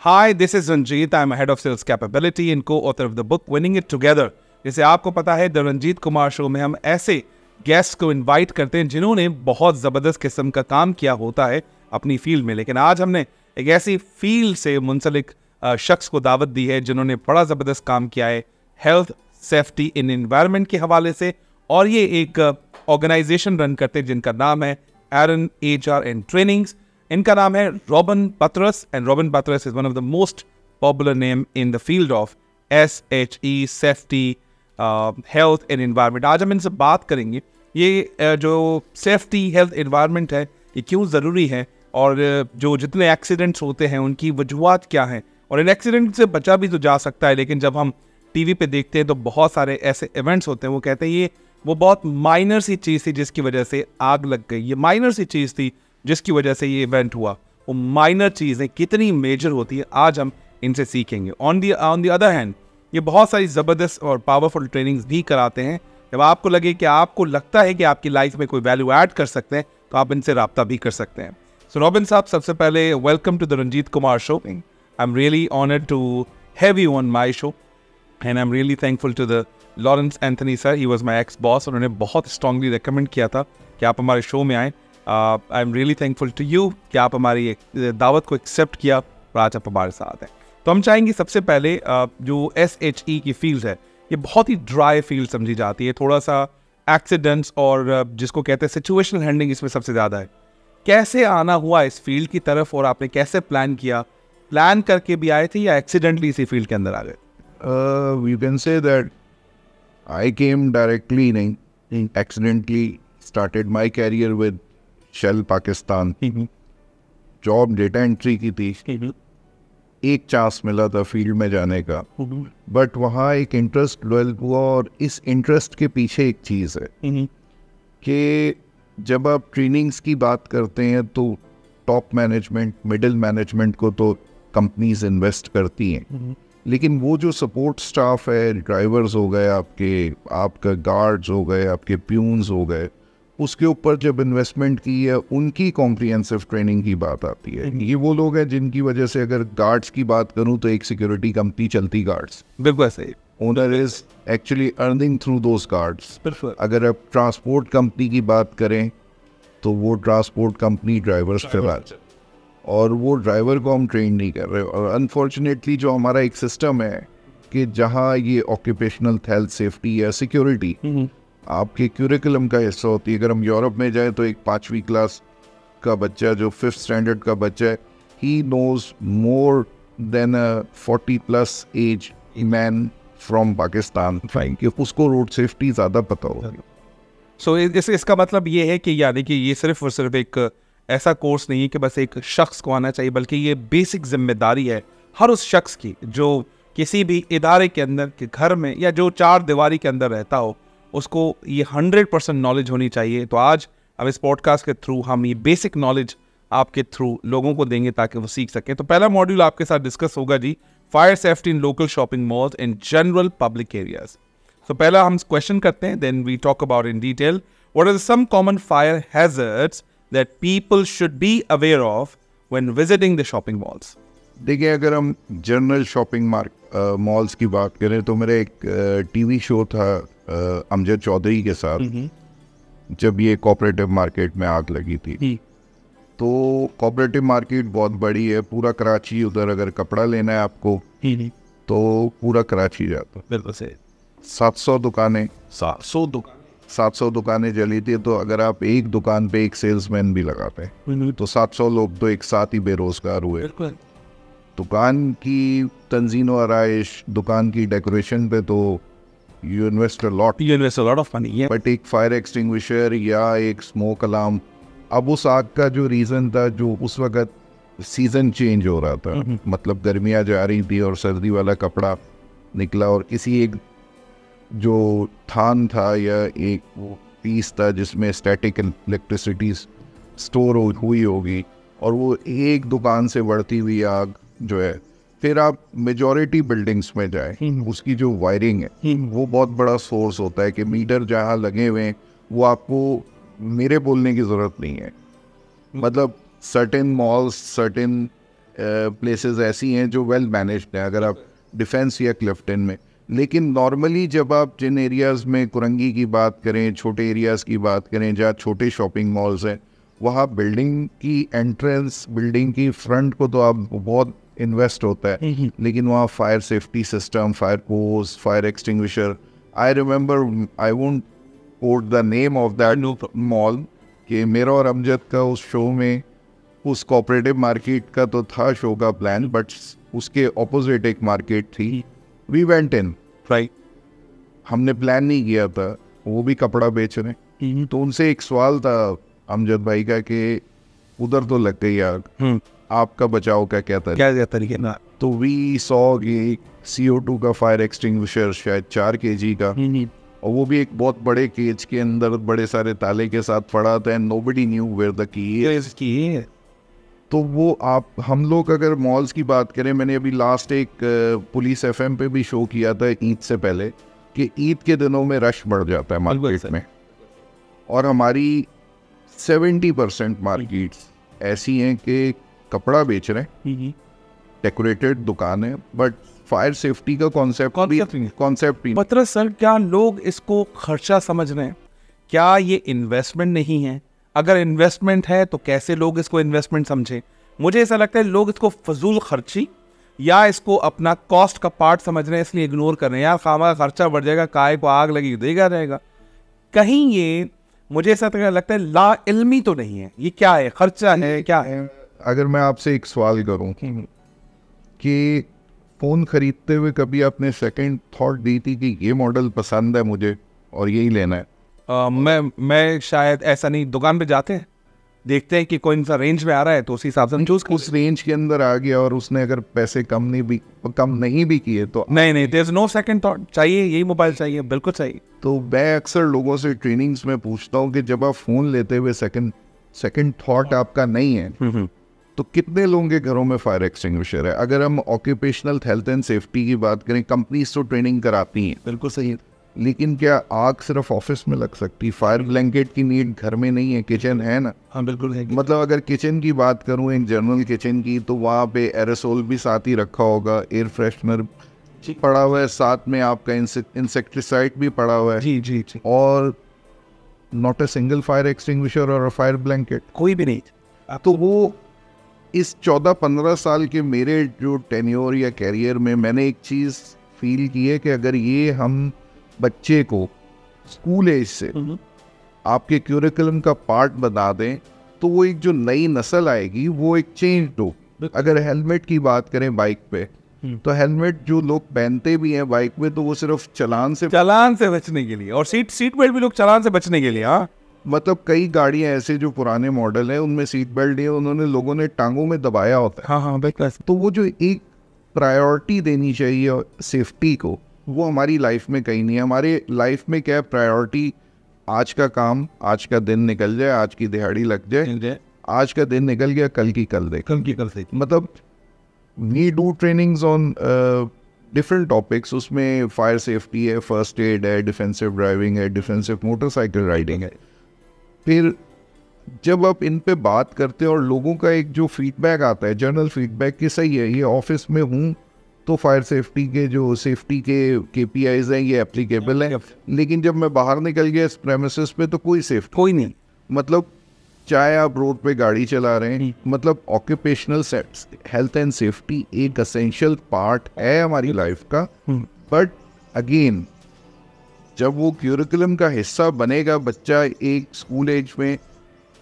Hi, this is Ranjit. I'm head of sales capability and co-author of the book Winning It Together. जैसे आपको पता है, the Ranjit Kumar show में हम ऐसे गेस्ट को इनवाइट करते हैं जिन्होंने बहुत ज़बरदस्त किस्म का काम किया होता है अपनी फील्ड में। लेकिन आज हमने एक ऐसी फील्ड से मुंसलिक शख्स को दावत दी है जिन्होंने बड़ा ज़बरदस्त काम किया है हेल्थ सेफ्टी इन एनवायरनमेंट के हवाले से, और ये एक ऑर्गेनाइजेशन रन करते हैं जिनका नाम है एरन HR एंड ट्रेनिंग्स। इनका नाम है Robin Batras, and Robin Batras is one of the most popular name in the field of SHE safety health and environment. आज हम इनसे बात करेंगे ये जो सेफ्टी हेल्थ एनवायरनमेंट है ये क्यों ज़रूरी है, और जो जितने एक्सीडेंट्स होते हैं उनकी वजूहत क्या हैं, और इन एक्सीडेंट से बचा भी तो जा सकता है। लेकिन जब हम टीवी पे देखते हैं तो बहुत सारे ऐसे इवेंट्स होते हैं, वो कहते हैं ये वो बहुत माइनर सी चीज़ थी जिसकी वजह से आग लग गई, ये माइनर सी चीज़ थी जिसकी वजह से ये इवेंट हुआ। वो माइनर चीज़ें कितनी मेजर होती है आज हम इनसे सीखेंगे। ऑन द अदर हैंड ये बहुत सारी ज़बरदस्त और पावरफुल ट्रेनिंग्स भी कराते हैं। जब आपको लगे कि आपको लगता है कि आपकी लाइफ में कोई वैल्यू ऐड कर सकते हैं तो आप इनसे रब्ता भी कर सकते हैं। सो रॉबिन साहब, सबसे पहले welcome to the Ranjit Kumar show. I am really honoured to have you on my show and I am really thankful to the Lawrence Anthony sir. He was my ex boss, उन्होंने बहुत स्ट्रांगली रिकमेंड किया था कि आप हमारे show में आएँ। I am really thankful to you कि आप हमारी दावत को एक्सेप्ट किया और आज आप हमारे साथ हैं। तो हम चाहेंगे सबसे पहले जो SHE की फील्ड है ये बहुत ही ड्राई फील्ड समझी जाती है, थोड़ा सा एक्सीडेंट्स और जिसको कहते हैं सिचुएशनल हैंडलिंग इसमें सबसे ज़्यादा है। कैसे आना हुआ इस फील्ड की तरफ, और आपने कैसे प्लान किया? प्लान करके भी आए थे या एक्सीडेंटली इसी फील्ड के अंदर आ गए? You can say that I came directly, accidentally started my career with Shell Pakistan. Job data entry की थी, एक चांस मिला था फील्ड में जाने का, बट वहाँ एक इंटरेस्ट डेवलप हुआ, और इस इंटरेस्ट के पीछे एक चीज़ है कि जब आप ट्रेनिंग्स की बात करते हैं तो टॉप मैनेजमेंट, मिडिल मैनेजमेंट को तो कंपनीज इन्वेस्ट करती हैं, लेकिन वो जो सपोर्ट स्टाफ है, ड्राइवर्स हो गए आपका गार्ड्स हो गए, आपके प्यून्स हो गए, उसके ऊपर जब इन्वेस्टमेंट की है उनकी कॉम्प्रिहेंसिव ट्रेनिंग की बात आती है। ये वो लोग हैं जिनकी वजह से, अगर गार्ड्स की बात करूं तो एक सिक्योरिटी कंपनी चलती गार्ड्स, बिल्कुल सही। Owner is actually earning through those guards. अगर आप ट्रांसपोर्ट कंपनी की बात करें तो वो ट्रांसपोर्ट कंपनी ड्राइवर्स चला, और वो ड्राइवर को हम ट्रेन नहीं कर रहे। और अनफॉर्चुनेटली जो हमारा एक सिस्टम है कि जहाँ ये ऑक्यूपेशनल हेल्थ सेफ्टी या सिक्योरिटी आपके क्यूरिकुलम का हिस्सा होती है। अगर हम यूरोप में जाएं तो एक 5वीं क्लास का बच्चा जो 5th स्टैंडर्ड का बच्चा है, he knows more than a 40+ age man from Pakistan, कि उसको रोड सेफ्टी ज़्यादा पता होगी। सो इसका मतलब ये है कि यानी कि ये सिर्फ और सिर्फ एक ऐसा कोर्स नहीं है कि बस एक शख्स को आना चाहिए, बल्कि ये बेसिक जिम्मेदारी है हर उस शख्स की जो किसी भी इदारे के अंदर, के घर में, या जो 4 दीवारी के अंदर रहता हो, उसको ये 100% नॉलेज होनी चाहिए। तो आज अब इस पॉडकास्ट के थ्रू हम ये बेसिक नॉलेज आपके थ्रू लोगों को देंगे ताकि वो सीख सकें। तो पहला मॉड्यूल आपके साथ डिस्कस होगा जी, fire safety in local shopping malls and general public areas. तो पहला हम क्वेश्चन करते हैं, then we talk about in detail what are some common fire hazards that people should be aware of when visiting the shopping malls. देखिए, अगर हम general shopping malls की बात करें तो मेरा एक टीवी शो था अमजद चौधरी के साथ, जब ये कोऑपरेटिव मार्केट में आग लगी थी। तो कोऑपरेटिव मार्केट बहुत बड़ी है, पूरा कराची, उधर अगर कपड़ा लेना है आपको तो पूरा कराची जाता। बिल्कुल सही। 700 दुकानें 700 दुकानें जली थी। तो अगर आप एक दुकान पे एक सेल्समैन भी लगाते हैं तो 700 लोग तो एक साथ ही बेरोजगार हुए। दुकान की तंजीम व आराइश, दुकान की डेकोरेशन पे तो you invest a lot of money, but एक फायर एक्सटिंग्विशर या एक स्मोक अलार्म, अब उस आग का जो रीज़न था, जो उस वक्त सीज़न चेंज हो रहा था, मतलब गर्मियाँ जा रही थी और सर्दी वाला कपड़ा निकला, और किसी एक जो थान था या एक वो पीस था जिसमें स्टैटिक इलेक्ट्रिसिटी स्टोर हुई होगी, और वो एक दुकान से बढ़ती हुई आग जो है, फिर आप मेजॉरिटी बिल्डिंग्स में जाए, उसकी जो वायरिंग है वो बहुत बड़ा सोर्स होता है कि मीटर जहाँ लगे हुए हैं वो आपको मेरे बोलने की ज़रूरत नहीं है। मतलब सर्टेन मॉल्स, सर्टेन प्लेसेस ऐसी हैं जो वेल मैनेज्ड हैं अगर आप डिफेंस या क्लिफ्टन में। लेकिन नॉर्मली जब आप जिन एरियाज़ में कुरंगी की बात करें, छोटे एरियाज़ की बात करें जहाँ छोटे शॉपिंग मॉल्स हैं, वहाँ बिल्डिंग की एंट्रेंस, बिल्डिंग की फ्रंट को तो आप बहुत इन्वेस्ट होता है, लेकिन वहाँ fire safety system, fire post, fire extinguisher, I remember, I won't quote the name of that mall, कि मेरा और अमजद का उस शो में, उस कोऑपरेटिव मार्केट का तो था शो का प्लान, बट उसके ऑपोजिट एक मार्केट थी, वी वेंट इन, राइट, हमने प्लान नहीं किया था, वो भी कपड़ा बेच रहे, तो उनसे एक सवाल था अमजद भाई का कि उधर तो लग गई आग, आपका बचाव का क्या तरीके ना, तो वी सॉ कि CO2 का फायर एक्सटिंग्विशर शायद 4 kg का, और वो भी एक बहुत बड़े केज के अंदर बड़े सारे ताले के साथ पड़ा था, and nobody knew where the key. तो वो हम लोग अगर मॉल्स की बात करें, मैंने अभी लास्ट एक पुलिस FM पे भी शो किया था ईद से पहले, कि ईद के दिनों में रश बढ़ जाता है मार्केट में, और हमारी 70% मार्केट्स ऐसी हैं कि कपड़ा बेच रहे हैं, डेकोरेटेड दुकान है, बट फायर सेफ्टी का कॉन्सेप्ट नहीं। मतलब सर, क्या लोग इसको खर्चा समझ रहे हैं? क्या ये इन्वेस्टमेंट नहीं है? अगर इन्वेस्टमेंट है तो कैसे लोग इसको इन्वेस्टमेंट समझे? मुझे ऐसा लगता है लोग इसको फजूल खर्ची या इसको अपना कॉस्ट का पार्ट समझ रहे हैं, इसलिए इग्नोर कर रहे हैं। यार खामा खर्चा बढ़ जाएगा, काय को आग लगी देगा रहेगा। कहीं ये मुझे ऐसा लगता है ला इल्मी तो नहीं है, ये क्या है, खर्चा है क्या है? अगर मैं आपसे एक सवाल करूं कि फ़ोन खरीदते हुए कभी आपने सेकंड थॉट दी थी कि ये मॉडल पसंद है मुझे और यही लेना है? मैं शायद ऐसा नहीं, दुकान पे जाते हैं, देखते हैं कि कोई सा रेंज में आ रहा है तो उसी हिसाब से हम चूज, उस रेंज के अंदर आ गया और उसने अगर पैसे कम नहीं भी किए तो नहीं, there is no second thought, चाहिए यही मोबाइल चाहिए, बिल्कुल चाहिए। तो मैं अक्सर लोगों से ट्रेनिंग्स में पूछता हूँ कि जब आप फ़ोन लेते हुए सेकंड थॉट आपका नहीं है, तो कितने लोगों के घरों में फायर एक्सटिंग्विशर है? अगर हम ऑक्यूपेशनल हेल्थ एंड सेफ्टी की बात करें, कंपनीज तो ट्रेनिंग कराती हैं, बिल्कुल सही, लेकिन क्या आग सिर्फ ऑफिस में लग सकती? फायर ब्लैंकेट की नीड घर में नहीं है, किचन है ना? हाँ बिल्कुल है। मतलब अगर किचन की बात करूं, एक जनरल किचन की, तो वहाँ पे एरोसोल भी साथ ही रखा होगा, एयर फ्रेशनर पड़ा हुआ है, साथ में आपका इंसेक्टिसाइड भी पड़ा हुआ है, जी, और not a single fire extinguisher और फायर ब्लैंकेट, कोई भी नहीं। तो वो इस 14-15 साल के मेरे जो टेन्योर या कैरियर में मैंने एक चीज़ फील की है कि अगर ये हम बच्चे को स्कूल एज से आपके क्यूरिकुलम का पार्ट बना दें, तो वो एक जो नई नस्ल आएगी वो एक चेंज हो। अगर हेलमेट की बात करें बाइक पे, तो हेलमेट जो लोग पहनते भी हैं बाइक में, तो वो सिर्फ चलान से बचने के लिए, और सीट बेल्ट भी लोग चलान से बचने के लिए। हाँ, मतलब कई गाड़ियां ऐसे जो पुराने मॉडल हैं उनमें सीट बेल्ट नहीं है, उन्होंने लोगों ने टांगों में दबाया होता है। हाँ, तो वो जो एक प्रायोरिटी देनी चाहिए सेफ्टी को, वो हमारी लाइफ में कहीं नहीं है। हमारे लाइफ में क्या है प्रायोरिटी? आज का काम, आज का दिन निकल जाए, आज की दिहाड़ी लग जाए, आज का दिन निकल गया, कल की कल देख। मतलब we do trainings on different topics, उसमें फायर सेफ्टी है, फर्स्ट एड है, डिफेंसिव ड्राइविंग है, डिफेंसिव मोटरसाइकिल राइडिंग है। फिर जब आप इन पे बात करते हैं और लोगों का एक जो फीडबैक आता है, जनरल फीडबैक कि सही है, ये ऑफिस में हूँ तो फायर सेफ्टी के जो सेफ्टी के KPIs हैं ये एप्लीकेबल हैं, लेकिन जब मैं बाहर निकल गया इस प्रेमिसेस पे तो कोई सेफ्टी कोई नहीं। मतलब चाहे आप रोड पे गाड़ी चला रहे हैं, मतलब ऑक्यूपेशनल हेल्थ एंड सेफ्टी एक असेंशियल पार्ट है हमारी लाइफ का। बट अगेन जब वो क्यूरिकुलम का हिस्सा बनेगा, बच्चा एक स्कूल एज में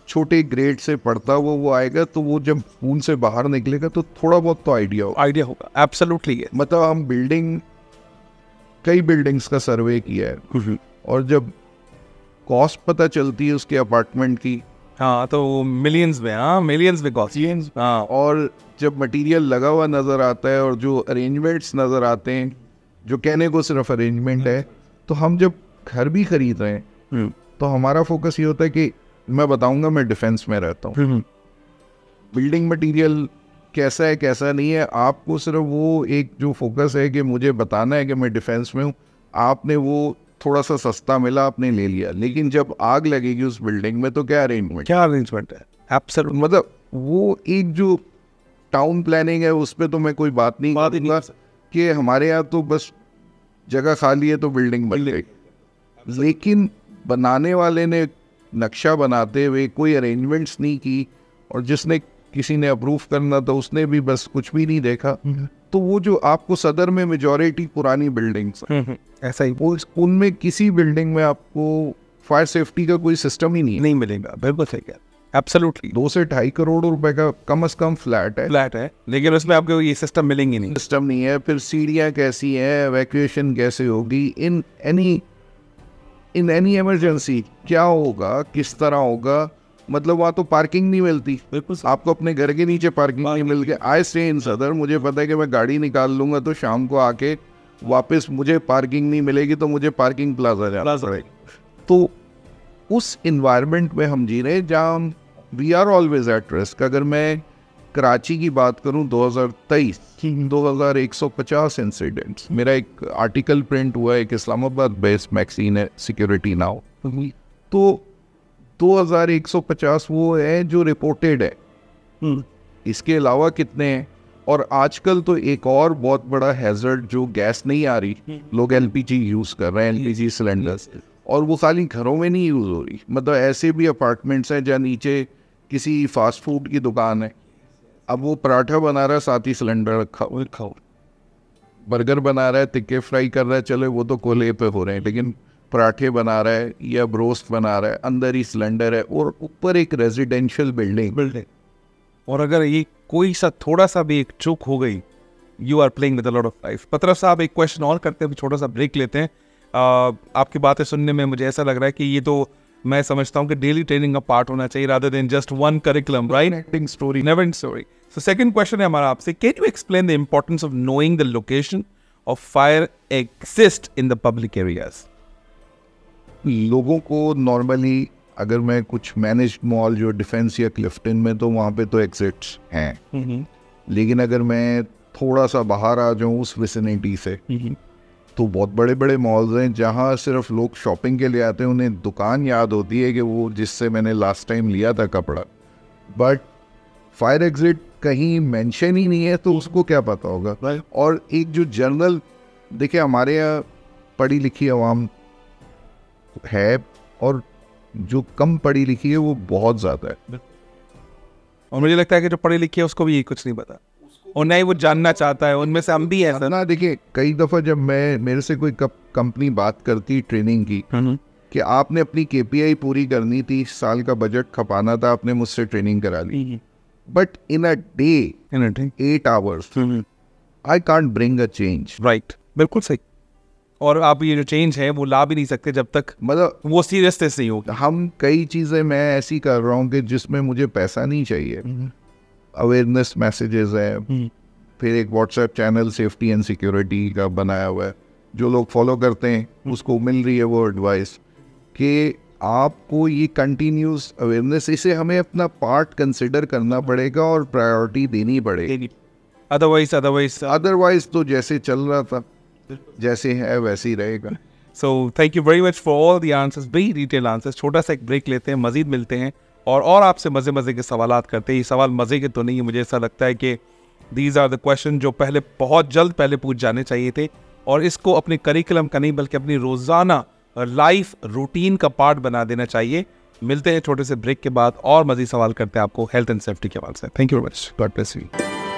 छोटे ग्रेड से पढ़ता हुआ वो आएगा, तो वो जब स्कूल से बाहर निकलेगा तो थोड़ा बहुत तो आइडिया होगा। एब्सोल्युटली। मतलब हम कई बिल्डिंग्स का सर्वे किया है, और जब कॉस्ट पता चलती है उसके अपार्टमेंट की, हाँ, तो मिलियंस में कॉस्ट। हाँ, और जब मटेरियल लगा हुआ नज़र आता है और जो अरेंजमेंट्स नज़र आते हैं, जो कहने को सिर्फ अरेंजमेंट है, तो हम जब घर भी खरीद रहे हैं तो हमारा फोकस ये होता है कि मैं बताऊंगा मैं डिफेंस में रहता हूँ, बिल्डिंग मटेरियल कैसा है कैसा नहीं है, आपको सिर्फ वो एक जो फोकस है कि मुझे बताना है कि मैं डिफेंस में हूँ, आपने वो थोड़ा सा सस्ता मिला आपने ले लिया, लेकिन जब आग लगेगी उस बिल्डिंग में तो क्या अरेंजमेंट है? एब्सोल्युट। मतलब वो एक जो टाउन प्लानिंग है उस पर तो मैं कोई बात नहीं करूँगा कि हमारे यहाँ तो बस जगह खाली है तो बिल्डिंग बन गई, लेकिन बनाने वाले ने नक्शा बनाते हुए कोई अरेंजमेंट्स नहीं की, और जिसने किसी ने अप्रूव करना था उसने भी बस कुछ भी नहीं देखा। तो वो जो आपको सदर में मेजॉरिटी पुरानी बिल्डिंग्स ऐसा ही वो उनमें किसी बिल्डिंग में आपको फायर सेफ्टी का कोई सिस्टम ही नहीं मिलेगा। बिल्कुल सही कह, एब्सोल्युटली। 2 से 2.5 करोड़ रुपए का कम से कम फ्लैट है, लेकिन उसमें आपको ये सिस्टम मिलेंगे नहीं, सिस्टम नहीं है। फिर सीढ़ियाँ कैसी हैं, एवैक्यूएशन कैसे होगी, इन एनी इमरजेंसी क्या होगा, किस तरह होगा, मतलब वहाँ तो पार्किंग नहीं मिलती। बिल्कुल आपको अपने घर के नीचे पार्किंग नहीं मिल के आई स्टे इन सदर, मुझे पता है कि मैं गाड़ी निकाल लूंगा तो शाम को आके वापस मुझे पार्किंग नहीं मिलेगी तो मुझे पार्किंग प्लाजा जाना पड़ेगा। तो उस इन्वायरमेंट में हम जी रहे हैं जहाँ we are always at risk. अगर मैं कराची की बात करूं 2023 2150 इंसिडेंट्स, मेरा एक आर्टिकल प्रिंट हुआ है, एक इस्लामाबाद बेस्ड मैगजीन है सिक्योरिटी नाउ, तो 2150 वो है जो रिपोर्टेड है। इसके अलावा कितने हैं? और आजकल तो एक और बहुत बड़ा हैजर्ड जो गैस नहीं आ रही, लोग एलपीजी यूज़ कर रहे हैं, एलपीजी सिलेंडर्स, और वो खाली घरों में नहीं यूज़ हो रही, मतलब ऐसे भी अपार्टमेंट्स हैं जहाँ नीचे किसी फास्ट फूड की दुकान है, अब वो पराठा बना रहा है साथ ही सिलेंडर रखा हुआ, बर्गर बना रहा है, टिक्के फ्राई कर रहा है, चले वो तो कोले पे हो रहे हैं, लेकिन पराठे बना रहा है या ब्रोस्ट बना रहा है, अंदर ही सिलेंडर है, और ऊपर एक रेजिडेंशियल बिल्डिंग। और अगर ये कोई सा थोड़ा सा भी एक चूक हो गई, you are playing with a lot of life. Patras साहब, एक क्वेश्चन और करते हैं, छोटा सा ब्रेक लेते हैं। आपकी बातें सुनने में मुझे ऐसा लग रहा है कि ये तो मैं समझता हूँ कि डेली ट्रेनिंग का पार्ट होना चाहिए, rather than just one curriculum, right? Never ending story. So second question है हमारा आपसे, can you explain the importance of knowing the location of fire exist in the public areas? लोगों को normally, अगर मैं कुछ मैनेज्ड मॉल जो defence या क्लिफ्टन में, तो वहाँ पे तो एग्जिट्स हैं, लेकिन अगर मैं थोड़ा सा बाहर आ जाऊँ उस विसिनिटी से, तो बहुत बड़े बड़े मॉल्स हैं जहाँ सिर्फ लोग शॉपिंग के लिए आते हैं, उन्हें दुकान याद होती है कि वो जिससे मैंने लास्ट टाइम लिया था कपड़ा, बट फायर एग्जिट कहीं मेंशन ही नहीं है, तो उसको क्या पता होगा। और एक जो जर्नल, देखिए हमारे यहाँ पढ़ी लिखी आवाम है और जो कम पढ़ी लिखी है वो बहुत ज़्यादा है, और मुझे लगता है कि जो पढ़ी लिखी है उसको भी कुछ नहीं पता, और नहीं वो जानना चाहता है, उनमें से हम भी हैं ना। देखिए कई दफ़ा जब मेरे से कोई कंपनी बात करती ट्रेनिंग की कि आपने अपनी KPI पूरी करनी थी, साल का बजट खपाना था, आपने मुझसे ट्रेनिंग करा ली, but in a day 8 hours I can't bring a change. Right, बिल्कुल सही। और आप ये जो चेंज है वो ला भी नहीं सकते जब तक मतलब वो सीरियसनेस नहीं होगी। हम कई चीज़ें मैं ऐसी कर रहा हूँ कि जिसमें मुझे पैसा नहीं चाहिए, अवेयरनेस मैसेजेस हैं, फिर एक WhatsApp channel safety and security का बनाया हुआ है, जो लोग फॉलो करते हैं उसको मिल रही है वो एडवाइस कि आपको ये कंटिन्यूस अवेयरनेस, इसे हमें अपना पार्ट कंसिडर करना पड़ेगा और प्रायोरिटी देनी पड़ेगी। अदरवाइज तो जैसे चल रहा था, जैसे है वैसे ही रहेगा। So thank you very much for all the answers, very detail answers. छोटा सा एक ब्रेक लेते हैं, मजीद मिलते हैं और आपसे मज़े के सवालात करते हैं। ये सवाल मज़े के तो नहीं है, मुझे ऐसा लगता है कि दीज आर द क्वेश्चन जो बहुत जल्द पहले पूछ जाने चाहिए थे, और इसको अपने करिकुलम का नहीं बल्कि अपनी रोज़ाना लाइफ रूटीन का पार्ट बना देना चाहिए। मिलते हैं छोटे से ब्रेक के बाद और मज़ीद सवाल करते हैं आपको हेल्थ एंड सेफ्टी के हवाले से। Thank you very much, God bless you.